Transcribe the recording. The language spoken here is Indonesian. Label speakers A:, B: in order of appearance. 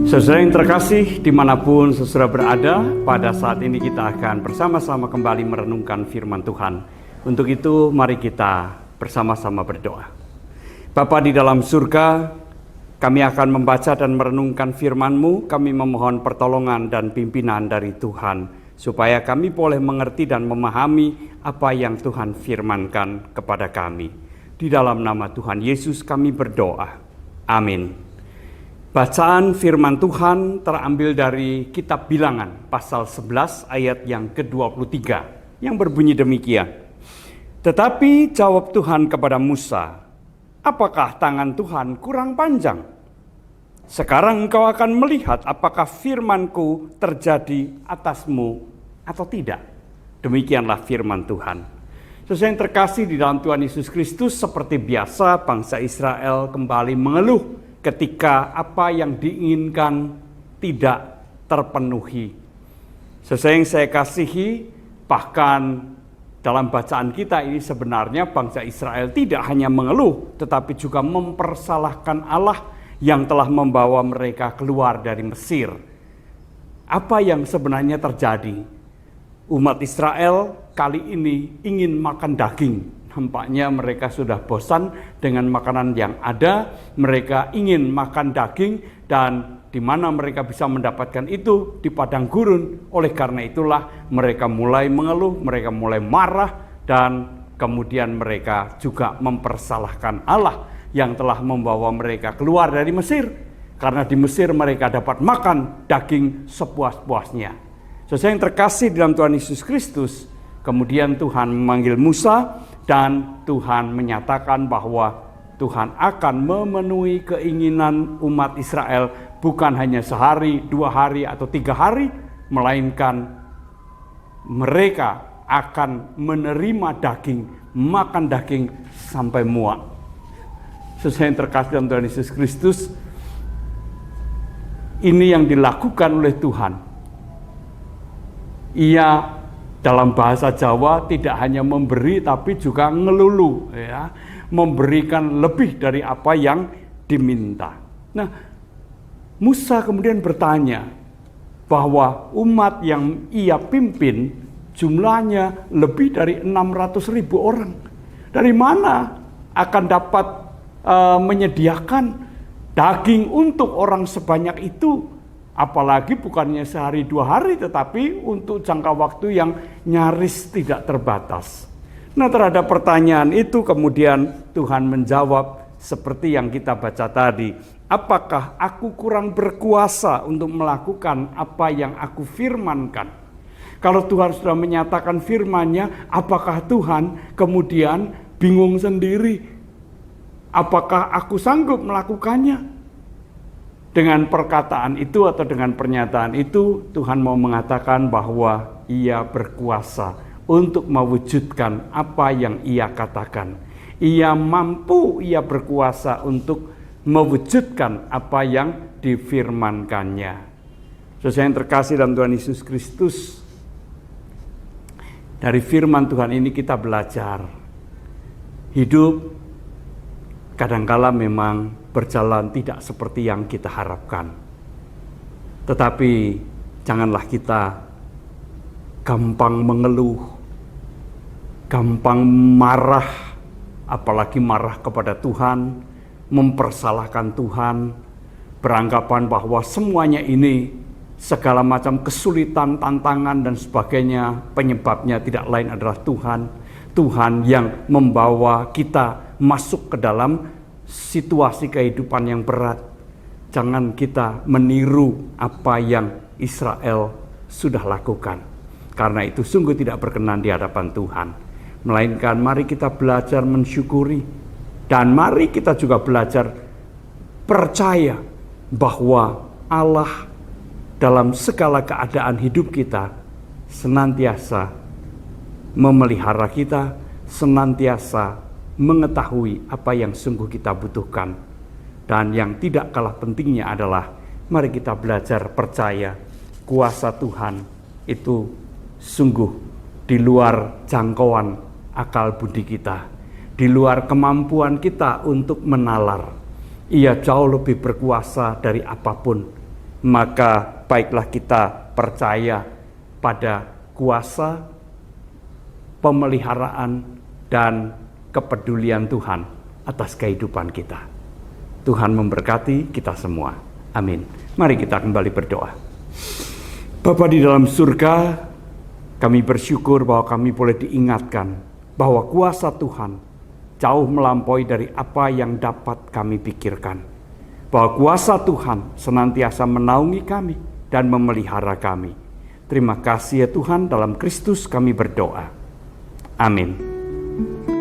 A: Saudara yang terkasih, dimanapun saudara berada, pada saat ini kita akan bersama-sama kembali merenungkan firman Tuhan. Untuk itu, mari kita bersama-sama berdoa. Bapa di dalam surga, kami akan membaca dan merenungkan firman-Mu. Kami memohon pertolongan dan pimpinan dari Tuhan, supaya kami boleh mengerti dan memahami apa yang Tuhan firmankan kepada kami. Di dalam nama Tuhan Yesus kami berdoa. Amin. Bacaan firman Tuhan terambil dari kitab Bilangan pasal 11 ayat yang ke-23 yang berbunyi demikian. Tetapi jawab Tuhan kepada Musa, apakah tangan Tuhan kurang panjang? Sekarang engkau akan melihat apakah firman-Ku terjadi atasmu atau tidak. Demikianlah firman Tuhan. Saudara yang terkasih di dalam Tuhan Yesus Kristus, seperti biasa bangsa Israel kembali mengeluh ketika apa yang diinginkan tidak terpenuhi. Sesuai yang saya kasihi, bahkan dalam bacaan kita ini sebenarnya bangsa Israel tidak hanya mengeluh, tetapi juga mempersalahkan Allah yang telah membawa mereka keluar dari Mesir. Apa yang sebenarnya terjadi? Umat Israel kali ini ingin makan daging. Nampaknya mereka sudah bosan dengan makanan yang ada. Mereka ingin makan daging, dan di mana mereka bisa mendapatkan itu? Di padang gurun. Oleh karena itulah mereka mulai mengeluh, mereka mulai marah, dan kemudian mereka juga mempersalahkan Allah yang telah membawa mereka keluar dari Mesir. Karena di Mesir mereka dapat makan daging sepuas-puasnya. Saudara yang terkasih dalam Tuhan Yesus Kristus, kemudian Tuhan memanggil Musa, dan Tuhan menyatakan bahwa Tuhan akan memenuhi keinginan umat Israel bukan hanya sehari, 2 hari, atau 3 hari, melainkan mereka akan menerima daging, makan daging sampai muak. Saudara yang terkasih dalam Tuhan Yesus Kristus, ini yang dilakukan oleh Tuhan. Ia dalam bahasa Jawa tidak hanya memberi tapi juga ngelulu, ya, memberikan lebih dari apa yang diminta. Nah, Musa kemudian bertanya bahwa umat yang ia pimpin jumlahnya lebih dari 600.000 orang. Dari mana akan dapat menyediakan daging untuk orang sebanyak itu? Apalagi bukannya sehari 2 hari, tetapi untuk jangka waktu yang nyaris tidak terbatas. Nah, terhadap pertanyaan itu kemudian Tuhan menjawab seperti yang kita baca tadi. Apakah aku kurang berkuasa untuk melakukan apa yang aku firmankan? Kalau Tuhan sudah menyatakan firman-Nya, apakah Tuhan kemudian bingung sendiri? Apakah aku sanggup melakukannya? Dengan perkataan itu atau dengan pernyataan itu, Tuhan mau mengatakan bahwa Ia berkuasa untuk mewujudkan apa yang Ia katakan. Ia mampu, Ia berkuasa untuk mewujudkan apa yang difirmankannya. Saudara yang terkasih dalam Tuhan Yesus Kristus, dari firman Tuhan ini kita belajar hidup kadangkala memang berjalan tidak seperti yang kita harapkan. Tetapi janganlah kita gampang mengeluh, gampang marah, apalagi marah kepada Tuhan, mempersalahkan Tuhan, beranggapan bahwa semuanya ini, segala macam kesulitan, tantangan dan sebagainya, penyebabnya tidak lain adalah Tuhan. Tuhan yang membawa kita masuk ke dalam situasi kehidupan yang berat. Jangan kita meniru apa yang Israel sudah lakukan, karena itu sungguh tidak berkenan di hadapan Tuhan. Melainkan mari kita belajar mensyukuri, dan mari kita juga belajar percaya bahwa Allah dalam segala keadaan hidup kita senantiasa memelihara kita, senantiasa mengetahui apa yang sungguh kita butuhkan. Dan yang tidak kalah pentingnya adalah mari kita belajar percaya kuasa Tuhan itu sungguh di luar jangkauan akal budi kita, di luar kemampuan kita untuk menalar. Ia jauh lebih berkuasa dari apapun. maka baiklah kita percaya pada kuasa, pemeliharaan, dan kepedulian Tuhan atas kehidupan kita. Tuhan memberkati kita semua. Amin. Mari kita kembali berdoa. Bapa di dalam surga, kami bersyukur bahwa kami boleh diingatkan bahwa kuasa Tuhan jauh melampaui dari apa yang dapat kami pikirkan. Bahwa kuasa Tuhan senantiasa menaungi kami dan memelihara kami. Terima kasih ya Tuhan, dalam Kristus kami berdoa. Amin.